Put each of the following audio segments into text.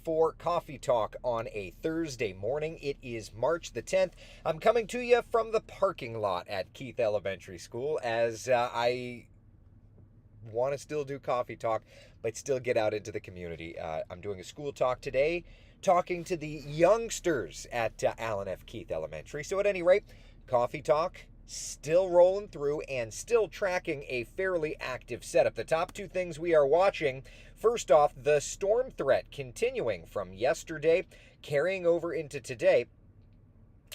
for Coffee Talk on a Thursday morning. It is March the 10th. I'm coming to you from the parking lot at Keith Elementary School as I want to still do Coffee Talk, but still get out into the community. I'm doing a school talk today, talking to the youngsters at Allen F. Keith Elementary. So at any rate, Coffee Talk still rolling through and still tracking a fairly active setup. The top two things we are watching, first off, the storm threat continuing from yesterday, carrying over into today.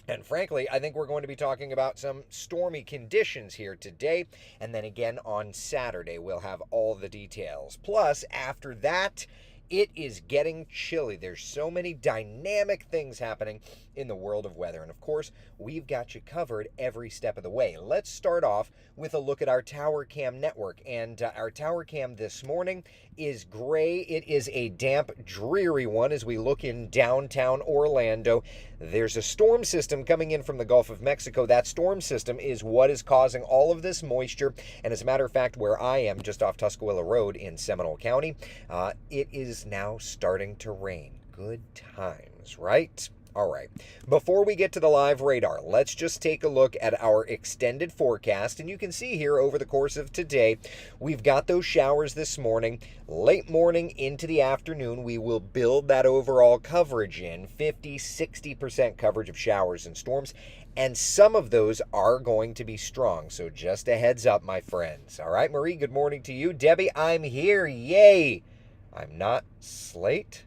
And frankly, I think we're going to be talking about some stormy conditions here today. And then again on Saturday, we'll have all the details. Plus, after that, it is getting chilly. There's so many dynamic things happening in the world of weather. And of course, we've got you covered every step of the way. Let's start off with a look at our Tower Cam network. And our Tower Cam this morning is gray. It is a damp, dreary one as we look in downtown Orlando. There's a storm system coming in from the Gulf of Mexico. That storm system is what is causing all of this moisture. And as a matter of fact, where I am, just off Tuscaloosa Road in Seminole County, it is now starting to rain. Good times, right? All right. Before we get to the live radar, let's just take a look at our extended forecast. And you can see here over the course of today, we've got those showers this morning. Late morning into the afternoon, we will build that overall coverage in 50-60% coverage of showers and storms. And some of those are going to be strong. So just a heads up, my friends. All right, Marie, good morning to you. Debbie, I'm here. Yay. I'm not Slate.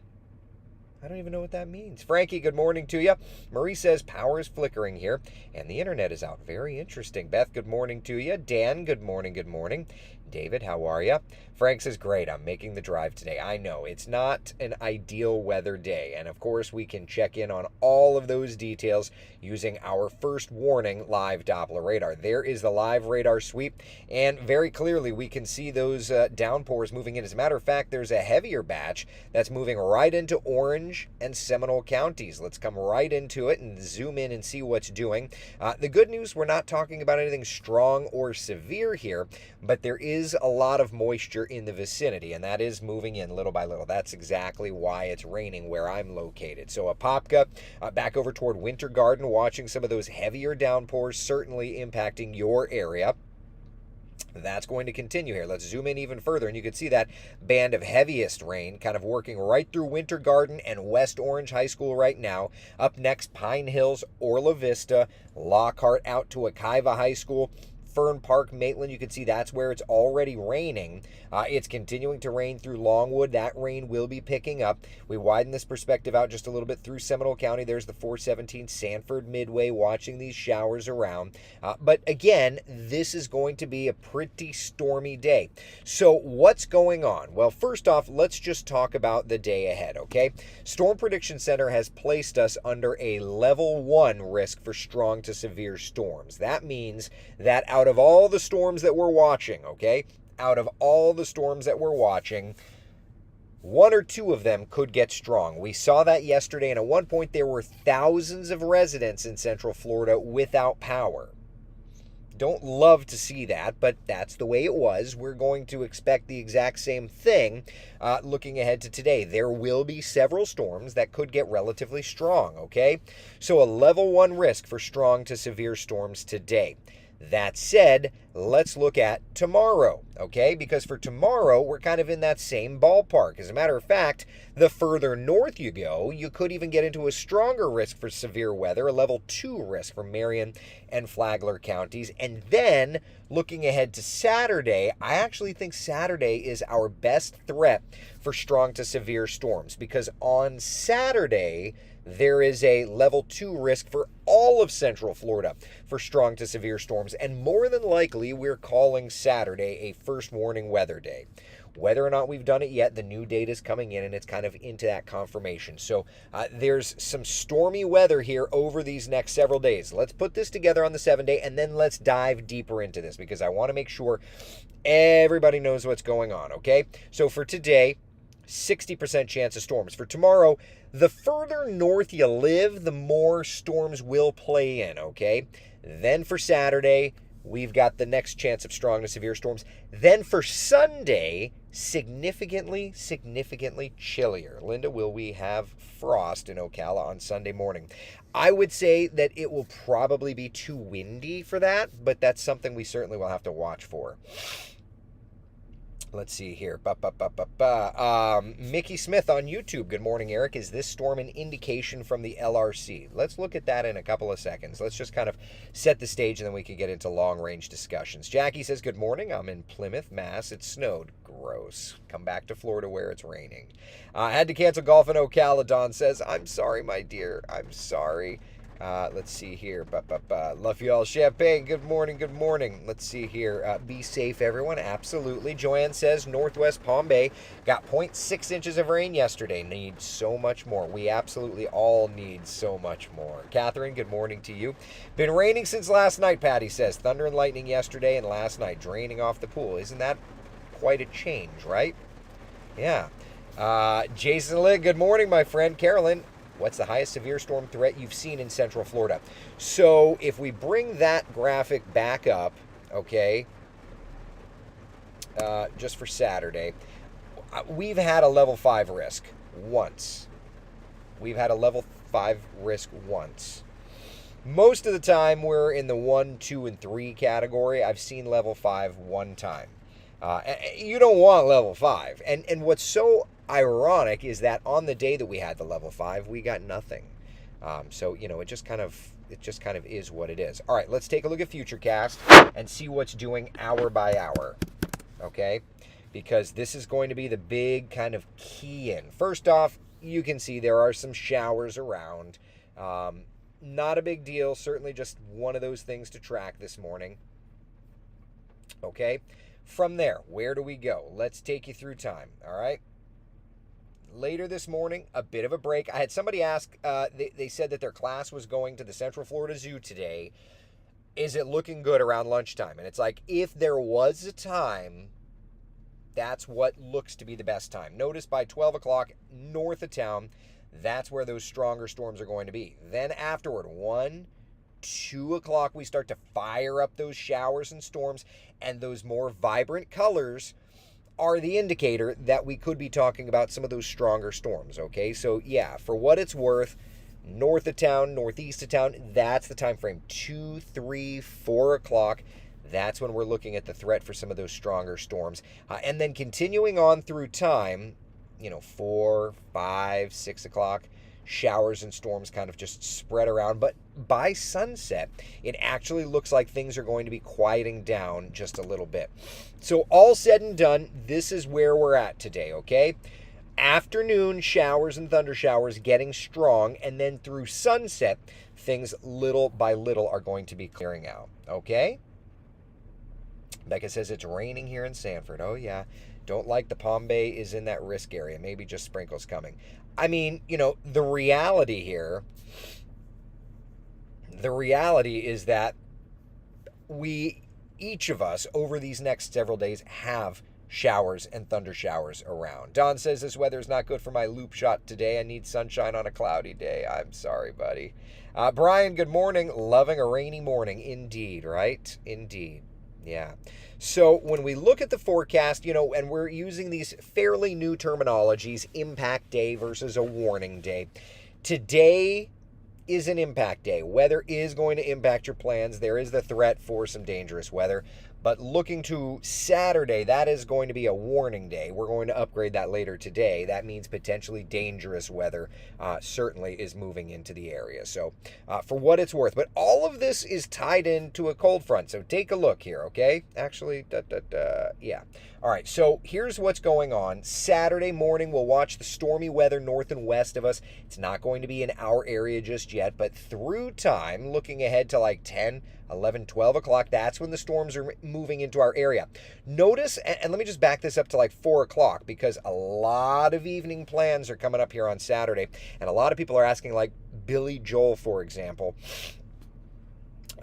I don't even know what that means. Frankie, good morning to you. Marie says power is flickering here and the internet is out. Very interesting. Beth, good morning to you. Dan, good morning, good morning. David, how are you? Frank says, great, I'm making the drive today. I know, it's not an ideal weather day. And of course, we can check in on all of those details using our first warning live Doppler radar. There is the live radar sweep. And very clearly, we can see those downpours moving in. As a matter of fact, there's a heavier batch that's moving right into Orange and Seminole counties. Let's come right into it and zoom in and see what's doing. The good news, we're not talking about anything strong or severe here, but there is a lot of moisture in the vicinity, and that is moving in little by little. That's exactly why it's raining where I'm located. So Apopka, back over toward Winter Garden, watching some of those heavier downpours certainly impacting your area. That's going to continue here. Let's zoom in even further, and you can see that band of heaviest rain kind of working right through Winter Garden and West Orange High School right now. Up next, Pine Hills, Orla Vista, Lockhart out to Akiva High School, Fern Park, Maitland, you can see that's where it's already raining. It's continuing to rain through Longwood. That rain will be picking up. We widen this perspective out just a little bit through Seminole County. There's the 417 Sanford Midway, watching these showers around. But again, this is going to be a pretty stormy day. So what's going on? Well, first off, let's just talk about the day ahead, okay? Storm Prediction Center has placed us under a level 1 risk for strong to severe storms. That means that out of all the storms that we're watching, okay, out of all the storms that we're watching, one or two of them could get strong. We saw that yesterday, and at one point there were thousands of residents in Central Florida without power. Don't love to see that, but that's the way it was. We're going to expect the exact same thing looking ahead to today. There will be several storms that could get relatively strong, okay? So a level 1 risk for strong to severe storms today. That said, let's look at tomorrow, okay? Because for tomorrow, we're kind of in that same ballpark. As a matter of fact, the further north you go, you could even get into a stronger risk for severe weather, a level 2 risk for Marion and Flagler counties. And then, looking ahead to Saturday, I actually think Saturday is our best threat for strong to severe storms, because on Saturday, there is a level 2 risk for all of Central Florida for strong to severe storms. And more than likely, we're calling Saturday a first warning weather day. Whether or not we've done it yet, the new data is coming in and it's kind of into that confirmation. So there's some stormy weather here over these next several days. Let's put this together on the 7-day and then let's dive deeper into this because I want to make sure everybody knows what's going on, okay? So for today, 60% chance of storms. For tomorrow, the further north you live, the more storms will play in, okay? Then for Saturday, we've got the next chance of strong to severe storms. Then for Sunday, significantly chillier. Linda, will we have frost in Ocala on Sunday morning? I would say that it will probably be too windy for that, but that's something we certainly will have to watch for. Let's see here. Mickey Smith on YouTube. Good morning, Eric. Is this storm an indication from the LRC? Let's look at that in a couple of seconds. Let's just kind of set the stage and then we can get into long-range discussions. Jackie says, good morning. I'm in Plymouth, Mass. It snowed. Gross. Come back to Florida where it's raining. I had to cancel golf in Ocala, Don says. I'm sorry, my dear. I'm sorry. Let's see here. Love you all. Champagne. Good morning. Good morning. Let's see here. Be safe, everyone. Absolutely. Joanne says Northwest Palm Bay got 0.6 inches of rain yesterday. Need so much more. We absolutely all need so much more. Catherine, good morning to you. Been raining since last night, Patty says. Thunder and lightning yesterday and last night, draining off the pool. Isn't that quite a change, right? Yeah. Jason Litt, good morning, my friend. Carolyn, what's the highest severe storm threat you've seen in Central Florida? So if we bring that graphic back up, okay, just for Saturday, we've had a level 5 risk once. We've had a level 5 risk once. Most of the time we're in the 1, 2, and 3 category. I've seen level 5 one time. You don't want level 5. And what's so ironic is that on the day that we had the level 5, we got nothing. So, you know, it just kind of is what it is. All right, let's take a look at Futurecast and see what's doing hour by hour. Okay? Because this is going to be the big kind of key in. First off, you can see there are some showers around. Not a big deal. Certainly just one of those things to track this morning. Okay? From there, where do we go? Let's take you through time, all right? Later this morning, a bit of a break. I had somebody ask, they said that their class was going to the Central Florida Zoo today. Is it looking good around lunchtime? And it's like, if there was a time, that's what looks to be the best time. Notice by 12 o'clock north of town, that's where those stronger storms are going to be. Then afterward, 1, 2 o'clock, we start to fire up those showers and storms, and those more vibrant colors are the indicator that we could be talking about some of those stronger storms, okay? So, yeah, for what it's worth, north of town, northeast of town, that's the time frame. 2, 3, 4 o'clock, that's when we're looking at the threat for some of those stronger storms. And then continuing on through time, 4, 5, 6 o'clock, showers and storms kind of just spread around. But by sunset, it actually looks like things are going to be quieting down just a little bit. So all said and done, this is where we're at today, okay? Afternoon showers and thunder showers getting strong, and then through sunset, things little by little are going to be clearing out, okay? Becca says it's raining here in Sanford. Oh, yeah. Don't like the Palm Bay is in that risk area. Maybe just sprinkles coming. I mean, the reality is that each of us, over these next several days, have showers and thunder showers around. Don says this weather is not good for my loop shot today. I need sunshine on a cloudy day. I'm sorry, buddy. Brian, good morning. Loving a rainy morning. Indeed, right? Indeed. Yeah. So when we look at the forecast, and we're using these fairly new terminologies, impact day versus a warning day. Today is an impact day. Weather is going to impact your plans. There is the threat for some dangerous weather. But looking to Saturday, that is going to be a warning day. We're going to upgrade that later today. That means potentially dangerous weather certainly is moving into the area. So for what it's worth. But all of this is tied into a cold front. So take a look here, okay? Actually, yeah. All right, so here's what's going on. Saturday morning, we'll watch the stormy weather north and west of us. It's not going to be in our area just yet, but through time, looking ahead to like 10, 11, 12 o'clock, that's when the storms are moving into our area. Notice, and let me just back this up to like 4 o'clock, because a lot of evening plans are coming up here on Saturday, and a lot of people are asking, like Billy Joel, for example,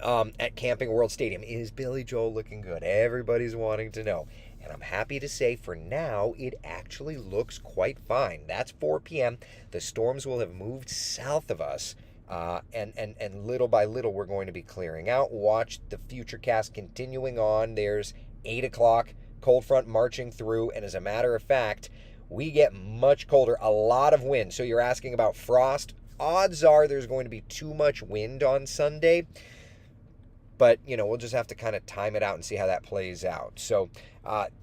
at Camping World Stadium. Is Billy Joel looking good? Everybody's wanting to know. And I'm happy to say for now, it actually looks quite fine. That's 4 p.m. The storms will have moved south of us. And little by little, we're going to be clearing out. Watch the Futurecast continuing on. There's 8 o'clock, cold front marching through, and as a matter of fact, we get much colder, a lot of wind. So you're asking about frost. Odds are there's going to be too much wind on Sunday. But, we'll just have to kind of time it out and see how that plays out. So,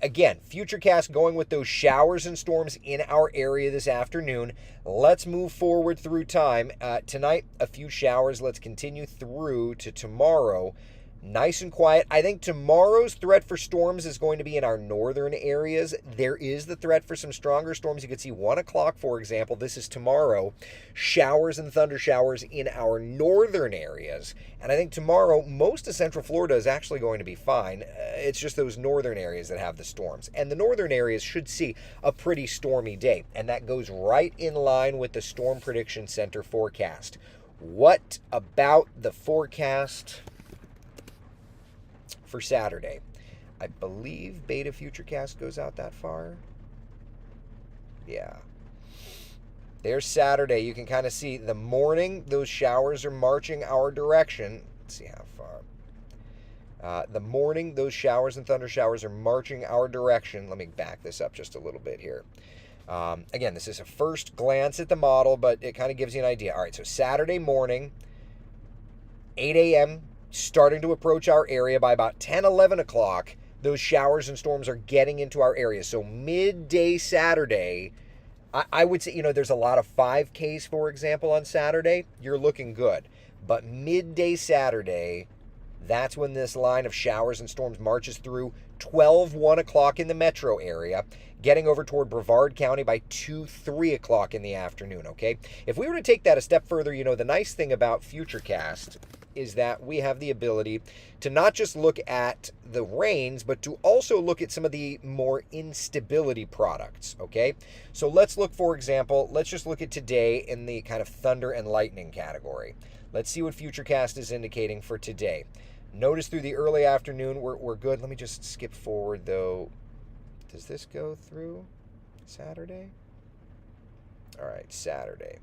again, Futurecast going with those showers and storms in our area this afternoon. Let's move forward through time. Tonight, a few showers. Let's continue through to tomorrow. Nice and quiet. I think tomorrow's threat for storms is going to be in our northern areas. There is the threat for some stronger storms. You can see 1 o'clock, for example. This is tomorrow. Showers and thunder showers in our northern areas. And I think tomorrow, most of Central Florida is actually going to be fine. It's just those northern areas that have the storms. And the northern areas should see a pretty stormy day. And that goes right in line with the Storm Prediction Center forecast. What about the forecast for Saturday? I believe Beta Futurecast goes out that far. Yeah. There's Saturday. You can kind of see the morning, those showers are marching our direction. Let's see how far. The morning, those showers and thunder showers are marching our direction. Let me back this up just a little bit here. Again, this is a first glance at the model, but it kind of gives you an idea. All right, so Saturday morning, 8 a.m., starting to approach our area. By about 10, 11 o'clock, those showers and storms are getting into our area. So midday Saturday, I would say, there's a lot of 5Ks, for example, on Saturday. You're looking good. But midday Saturday, that's when this line of showers and storms marches through. 12, 1 o'clock in the metro area, getting over toward Brevard County by 2, 3 o'clock in the afternoon, okay? If we were to take that a step further, the nice thing about Futurecast is that we have the ability to not just look at the rains, but to also look at some of the more instability products, okay? So let's look, for example, let's just look at today in the kind of thunder and lightning category. Let's see what Futurecast is indicating for today. Notice through the early afternoon, we're good. Let me just skip forward, though. Does this go through Saturday? All right, Saturday.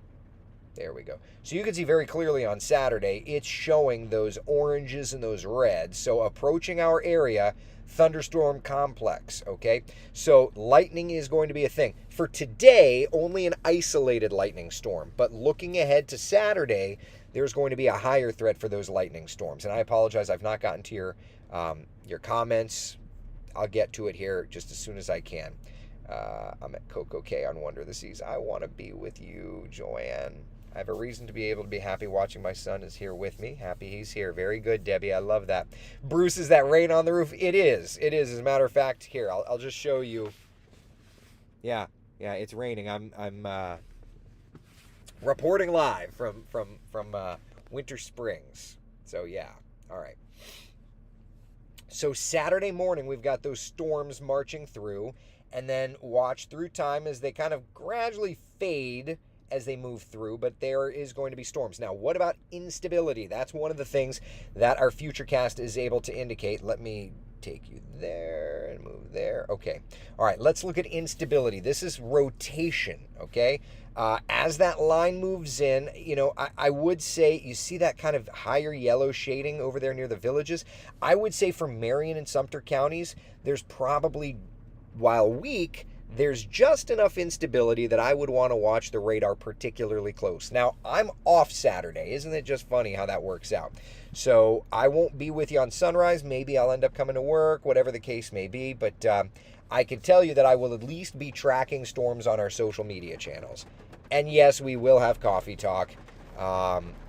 There we go. So you can see very clearly on Saturday, it's showing those oranges and those reds. So approaching our area, thunderstorm complex, okay? So lightning is going to be a thing. For today, only an isolated lightning storm. But looking ahead to Saturday, there's going to be a higher threat for those lightning storms. And I apologize, I've not gotten to your comments. I'll get to it here just as soon as I can. I'm at Coco K on Wonder of the Seas. I want to be with you, Joanne. I have a reason to be able to be happy watching my son is here with me. Happy he's here. Very good, Debbie. I love that. Bruce, is that rain on the roof? It is. It is. As a matter of fact, here, I'll just show you. Yeah, it's raining. I'm reporting live from Winter Springs. So, yeah. All right. So Saturday morning, we've got those storms marching through, and then watch through time as they kind of gradually fade as they move through, but there is going to be storms. Now, what about instability? That's one of the things that our Futurecast is able to indicate. Let me take you there and move there. Okay. All right, let's look at instability. This is rotation, okay? As that line moves in, I would say, you see that kind of higher yellow shading over there near the villages? I would say for Marion and Sumter counties, there's probably, while weak, there's just enough instability that I would want to watch the radar particularly close. Now, I'm off Saturday. Isn't it just funny how that works out? So I won't be with you on sunrise. Maybe I'll end up coming to work, whatever the case may be. But I can tell you that I will at least be tracking storms on our social media channels. And yes, we will have coffee talk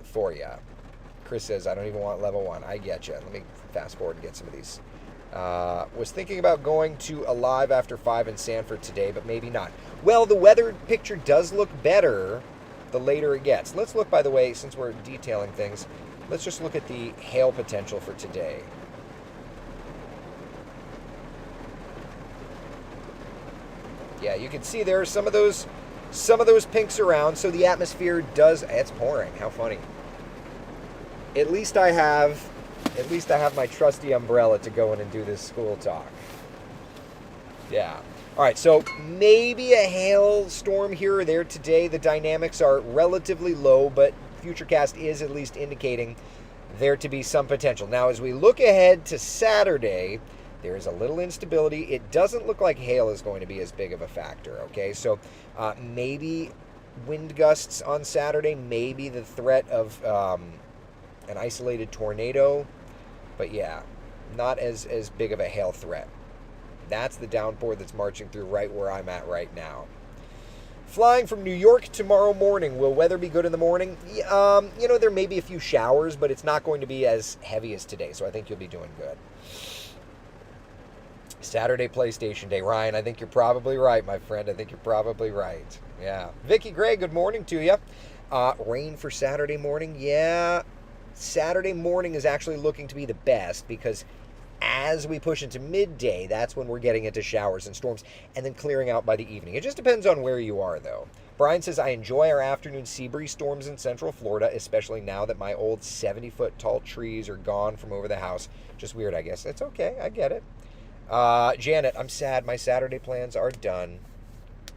for you. Chris says, I don't even want level 1. I get you. Let me fast forward and get some of these. Was thinking about going to a live after 5 in Sanford today, but maybe not. Well, the weather picture does look better the later it gets. Let's look, by the way, since we're detailing things, let's just look at the hail potential for today. Yeah, you can see there are some of those pinks around, so the atmosphere does, it's pouring. How funny. At least I have my trusty umbrella to go in and do this school talk. Yeah. All right, so maybe a hailstorm here or there today. The dynamics are relatively low, but Futurecast is at least indicating there to be some potential. Now, as we look ahead to Saturday, There is a little instability. It doesn't look like hail is going to be as big of a factor, okay? So maybe wind gusts on Saturday, maybe the threat of an isolated tornado. But yeah, not as big of a hail threat. That's the downpour that's marching through right where I'm at right now. Flying from New York tomorrow morning. Will weather be good in the morning? There may be a few showers, but it's not going to be as heavy as today, so I think you'll be doing good. Saturday PlayStation Day. Ryan, I think you're probably right, my friend. I think you're probably right. Yeah. Vicky Gray, good morning to you. Rain for Saturday morning? Yeah. Saturday morning is actually looking to be the best because as we push into midday, that's when we're getting into showers and storms and then clearing out by the evening. It just depends on where you are, though. Brian says, I enjoy our afternoon sea breeze storms in central Florida, especially now that my old 70-foot tall trees are gone from over the house. Just weird, I guess. It's okay. I get it. Janet, I'm sad. My Saturday plans are done.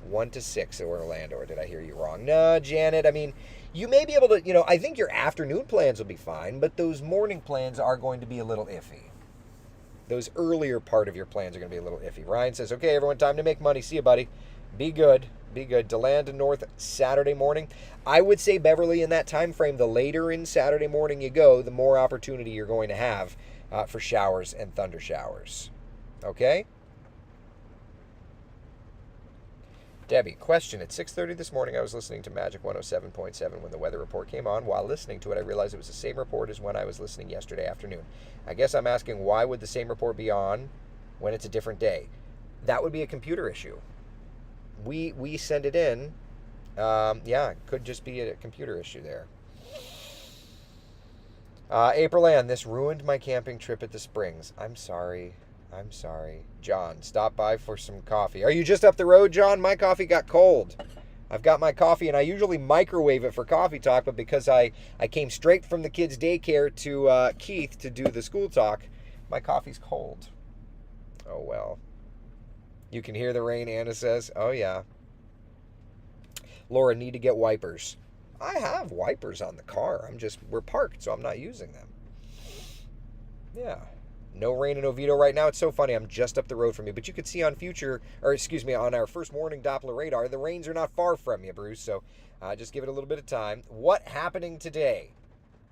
1 to 6 in Orlando, or did I hear you wrong? No, Janet, I mean, you may be able to, I think your afternoon plans will be fine, but those morning plans are going to be a little iffy. Those earlier part of your plans are going to be a little iffy. Ryan says, okay, everyone, time to make money. See you, buddy. Be good. Be good. DeLand and North Saturday morning. I would say, Beverly, in that time frame, the later in Saturday morning you go, the more opportunity you're going to have for showers and thunder showers. Okay? Debbie, question. At 6:30 this morning, I was listening to Magic 107.7 when the weather report came on. While listening to it, I realized it was the same report as when I was listening yesterday afternoon. I guess I'm asking, why would the same report be on when it's a different day? That would be a computer issue. We send it in. It could just be a computer issue there. April Ann, this ruined my camping trip at the Springs. I'm sorry. John, stop by for some coffee. Are you just up the road, John? My coffee got cold. I've got my coffee, and I usually microwave it for coffee talk, but because I came straight from the kids' daycare to Keith to do the school talk, my coffee's cold. Oh, well. You can hear the rain, Anna says. Oh, yeah. Laura, need to get wipers. I have wipers on the car. We're parked, so I'm not using them. Yeah. No rain in Oviedo right now. It's so funny. I'm just up the road from you. But you could see on on our first morning Doppler radar, the rains are not far from you, Bruce. So just give it a little bit of time. What happening today?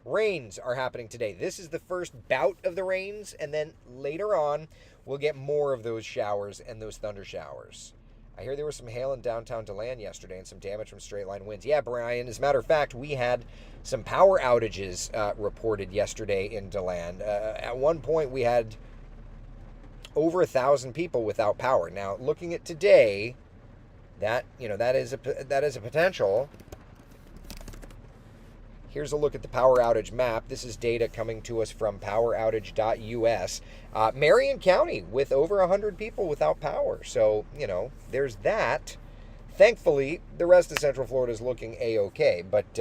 Rains are happening today. This is the first bout of the rains. And then later on, we'll get more of those showers and those thunder showers. I hear there was some hail in downtown DeLand yesterday and some damage from straight line winds. Yeah, Brian, as a matter of fact, we had some power outages reported yesterday in DeLand. At one point, we had over 1,000 people without power. Now, looking at today, that is a potential. Here's a look at the power outage map. This is data coming to us from poweroutage.us. Marion County with over 100 people without power. So, there's that. Thankfully, the rest of Central Florida is looking A-okay. But,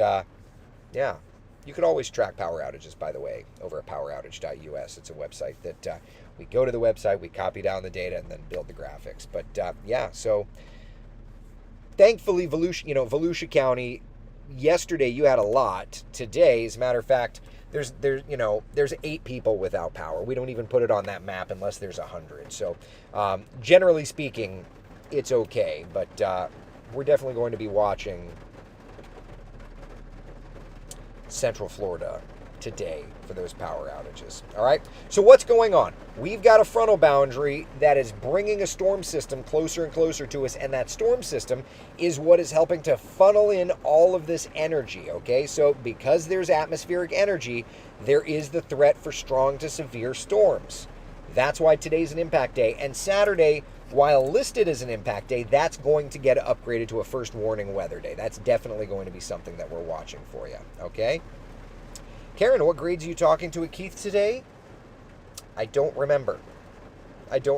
you could always track power outages, by the way, over at poweroutage.us. It's a website that we go to the website, we copy down the data, and then build the graphics. But, so thankfully, Volusia County, yesterday you had a lot. Today, as a matter of fact, there's 8 people without power. We don't even put it on that map unless there's 100. So generally speaking, it's okay. But we're definitely going to be watching Central Florida today for those power outages. All right. So what's going on? We've got a frontal boundary that is bringing a storm system closer and closer to us. And that storm system is what is helping to funnel in all of this energy. Okay. So because there's atmospheric energy, there is the threat for strong to severe storms. That's why today's an impact day. And Saturday, while listed as an impact day, that's going to get upgraded to a first warning weather day. That's definitely going to be something that we're watching for you. Okay. Karen, what grades are you talking to at Keith today? I don't remember. Let's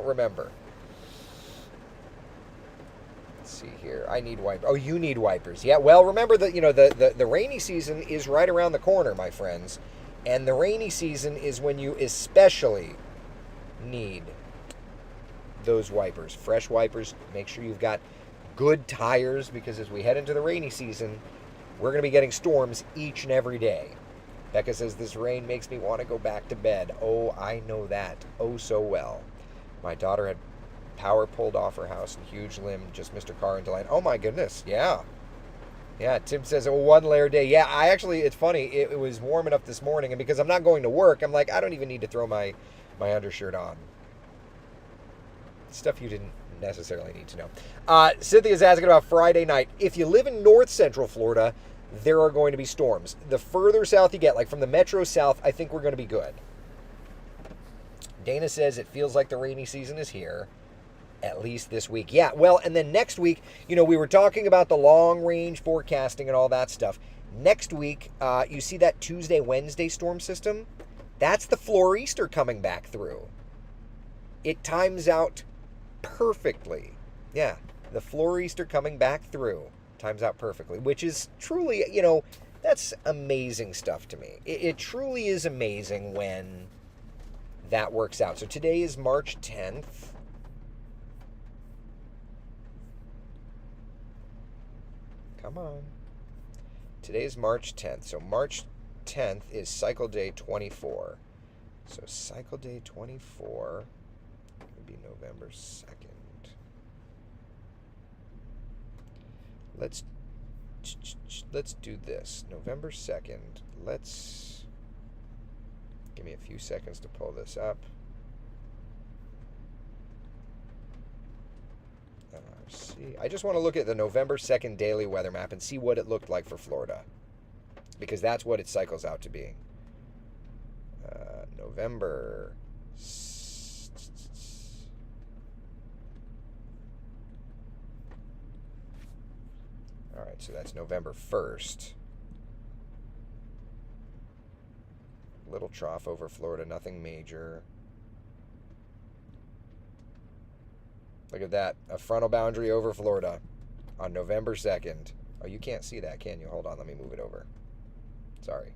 see here. I need wipers. Oh, you need wipers. Yeah, well, remember that, the rainy season is right around the corner, my friends. And the rainy season is when you especially need those wipers. Fresh wipers. Make sure you've got good tires, because as we head into the rainy season, we're going to be getting storms each and every day. Becca says, this rain makes me want to go back to bed. Oh, I know that. Oh, so well. My daughter had power pulled off her house and huge limb just missed her car into line. Oh my goodness, yeah. Yeah, Tim says a 1 layer day. Yeah, it's funny. It was warm enough this morning, and because I'm not going to work, I'm like, I don't even need to throw my undershirt on. Stuff you didn't necessarily need to know. Cynthia's asking about Friday night. If you live in north central Florida, there are going to be storms. The further south you get, like from the metro south, I think we're going to be good. Dana says it feels like the rainy season is here. At least this week. Yeah, well, and then next week, we were talking about the long-range forecasting and all that stuff. Next week, you see that Tuesday, Wednesday storm system? That's the Floreaster coming back through. It times out perfectly. Yeah, the Floreaster coming back through times out perfectly, which is truly, that's amazing stuff to me. It truly is amazing when that works out. So today is March 10th. Come on. Today is March 10th. So March 10th is cycle day 24. So cycle day 24 would be November 2nd. Let's do this. November 2nd. Give me a few seconds to pull this up. See, I just want to look at the November 2nd daily weather map and see what it looked like for Florida, because that's what it cycles out to be. November. All right, so that's November 1st. Little trough over Florida, nothing major. Look at that. A frontal boundary over Florida on November 2nd. Oh, you can't see that, can you? Hold on. Let me move it over. Sorry.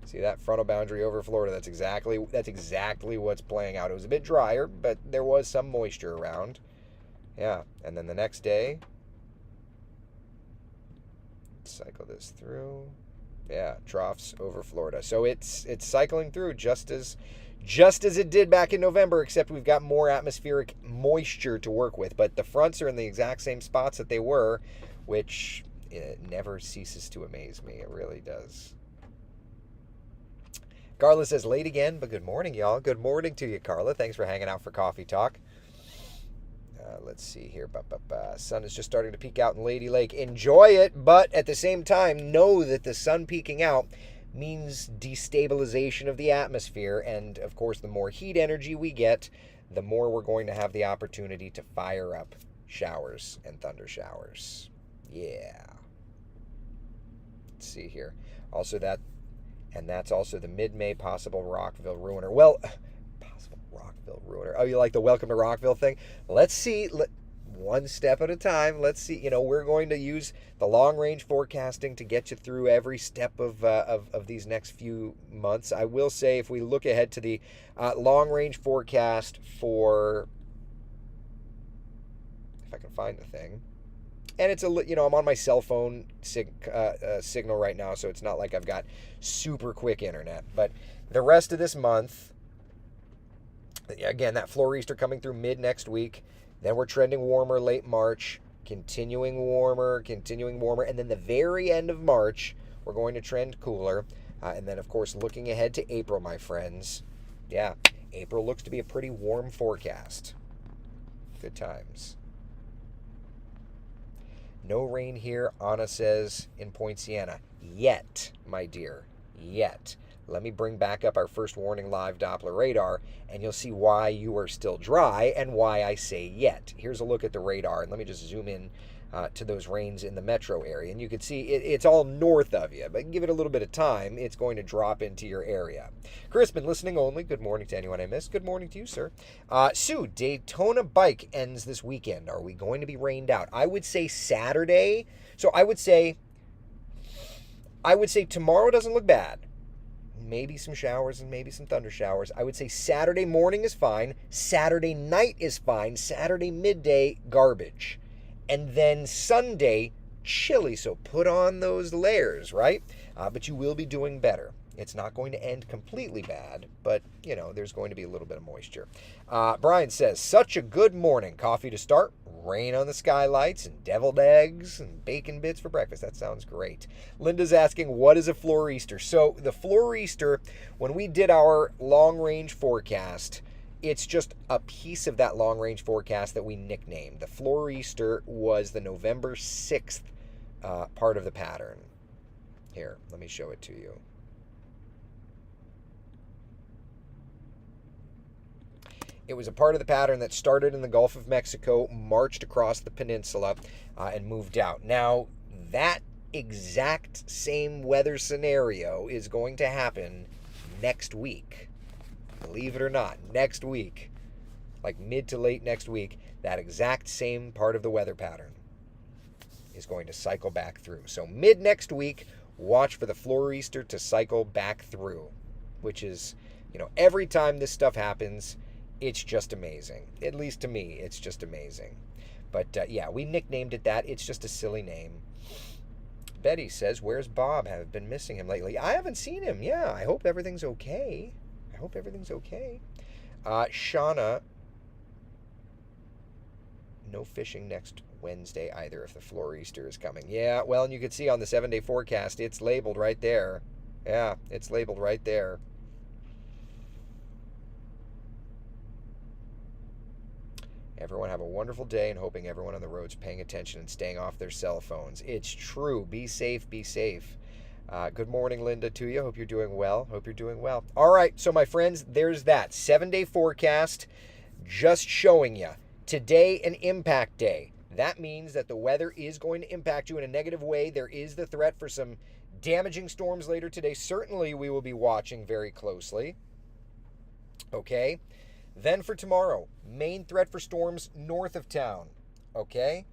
See that? Frontal boundary over Florida. That's exactly what's playing out. It was a bit drier, but there was some moisture around. Yeah. And then the next day, cycle this through. Yeah, troughs over Florida. So it's cycling through just as it did back in November, except we've got more atmospheric moisture to work with. But the fronts are in the exact same spots that they were, which never ceases to amaze me. It really does. Carla says, late again, but good morning, y'all. Good morning to you, Carla. Thanks for hanging out for Coffee Talk. Let's see here. Sun is just starting to peek out in Lady Lake. Enjoy it, but at the same time, know that the sun peeking out means destabilization of the atmosphere, and of course the more heat energy we get, the more we're going to have the opportunity to fire up showers and thunder showers. Yeah. Let's see here. Also that's also the mid-May possible Rockville ruiner. Well, possible Rockville ruiner. Oh, you like the Welcome to Rockville thing? Let's see. One step at a time. Let's see. We're going to use the long-range forecasting to get you through every step of these next few months. I will say, if we look ahead to the long-range forecast for, if I can find the thing, and it's I'm on my cell phone signal right now, so it's not like I've got super quick internet. But the rest of this month, again, that Floreaster coming through mid next week. Then we're trending warmer late March, continuing warmer, and then the very end of March, we're going to trend cooler. And then, of course, looking ahead to April, my friends. Yeah, April looks to be a pretty warm forecast. Good times. No rain here, Anna says, in Point Siena. Yet, my dear, yet. Let me bring back up our first warning live Doppler radar, and you'll see why you are still dry and why I say yet. Here's a look at the radar, and let me just zoom in to those rains in the metro area. And you can see it's all north of you, but give it a little bit of time, it's going to drop into your area. Crispin, listening only. Good morning to anyone I missed. Good morning to you, sir. Sue, Daytona Bike ends this weekend. Are we going to be rained out? I would say Saturday. So I would say tomorrow doesn't look bad. Maybe some showers and maybe some thunder showers. I would say Saturday morning is fine. Saturday night is fine. Saturday midday, garbage. And then Sunday, chilly. So put on those layers, right? But you will be doing better. It's not going to end completely bad, but, there's going to be a little bit of moisture. Brian says, such a good morning. Coffee to start, rain on the skylights, and deviled eggs and bacon bits for breakfast. That sounds great. Linda's asking, what is a floor-easter? So the floor-easter, when we did our long-range forecast, it's just a piece of that long-range forecast that we nicknamed. The floor-easter was the November 6th part of the pattern. Here, let me show it to you. It was a part of the pattern that started in the Gulf of Mexico, marched across the peninsula, and moved out. Now, that exact same weather scenario is going to happen next week. Believe it or not, next week, like mid to late next week, that exact same part of the weather pattern is going to cycle back through. So mid next week, watch for the floor-easter to cycle back through, which is, every time this stuff happens, it's just amazing. At least to me, it's just amazing. But yeah, we nicknamed it that. It's just a silly name. Betty says, where's Bob? Have been missing him lately. I haven't seen him. Yeah, I hope everything's okay. Shauna, no fishing next Wednesday either if the floor-easter is coming. Yeah, well, and you can see on the 7-day forecast, it's labeled right there. Yeah, it's labeled right there. Everyone have a wonderful day, and hoping everyone on the road's paying attention and staying off their cell phones. It's true. Be safe. Be safe. Good morning, Linda, to you. Hope you're doing well. All right, so my friends, there's that 7-day forecast just showing you today an impact day. That means that the weather is going to impact you in a negative way. There is the threat for some damaging storms later today. Certainly, we will be watching very closely. Okay? Then for tomorrow, main threat for storms north of town. Okay?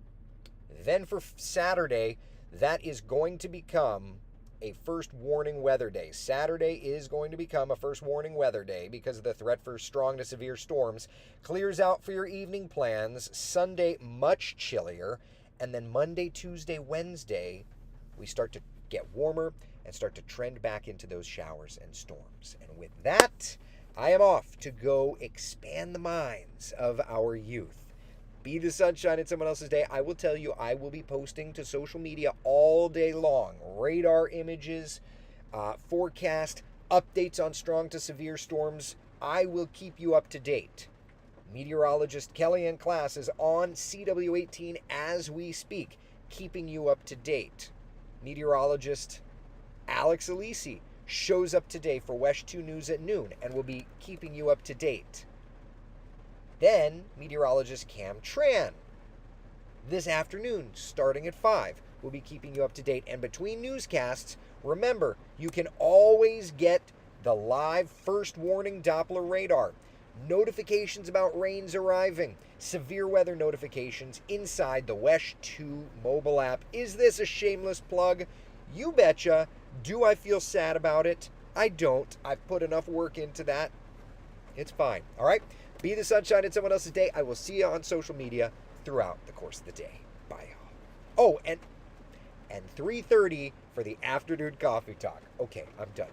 Then for Saturday, that is going to become a first warning weather day. Saturday is going to become a first warning weather day because of the threat for strong to severe storms. Clears out for your evening plans. Sunday, much chillier. And then Monday, Tuesday, Wednesday, we start to get warmer and start to trend back into those showers and storms. And with that, I am off to go expand the minds of our youth. Be the sunshine in someone else's day. I will tell you, I will be posting to social media all day long. Radar images, forecast, updates on strong to severe storms. I will keep you up to date. Meteorologist Kellyanne Class is on CW18 as we speak, keeping you up to date. Meteorologist Alex Alisi shows up today for WESH 2 News at noon and will be keeping you up to date. Then, meteorologist Cam Tran, this afternoon, starting at 5, will be keeping you up to date. And between newscasts, remember, you can always get the live first warning Doppler radar, notifications about rains arriving, severe weather notifications inside the WESH 2 mobile app. Is this a shameless plug? You betcha. Do I feel sad about it? I don't. I've put enough work into that. It's fine. All right? Be the sunshine in someone else's day. I will see you on social media throughout the course of the day. Bye, y'all. Oh, and 3:30 for the afternoon coffee talk. Okay, I'm done.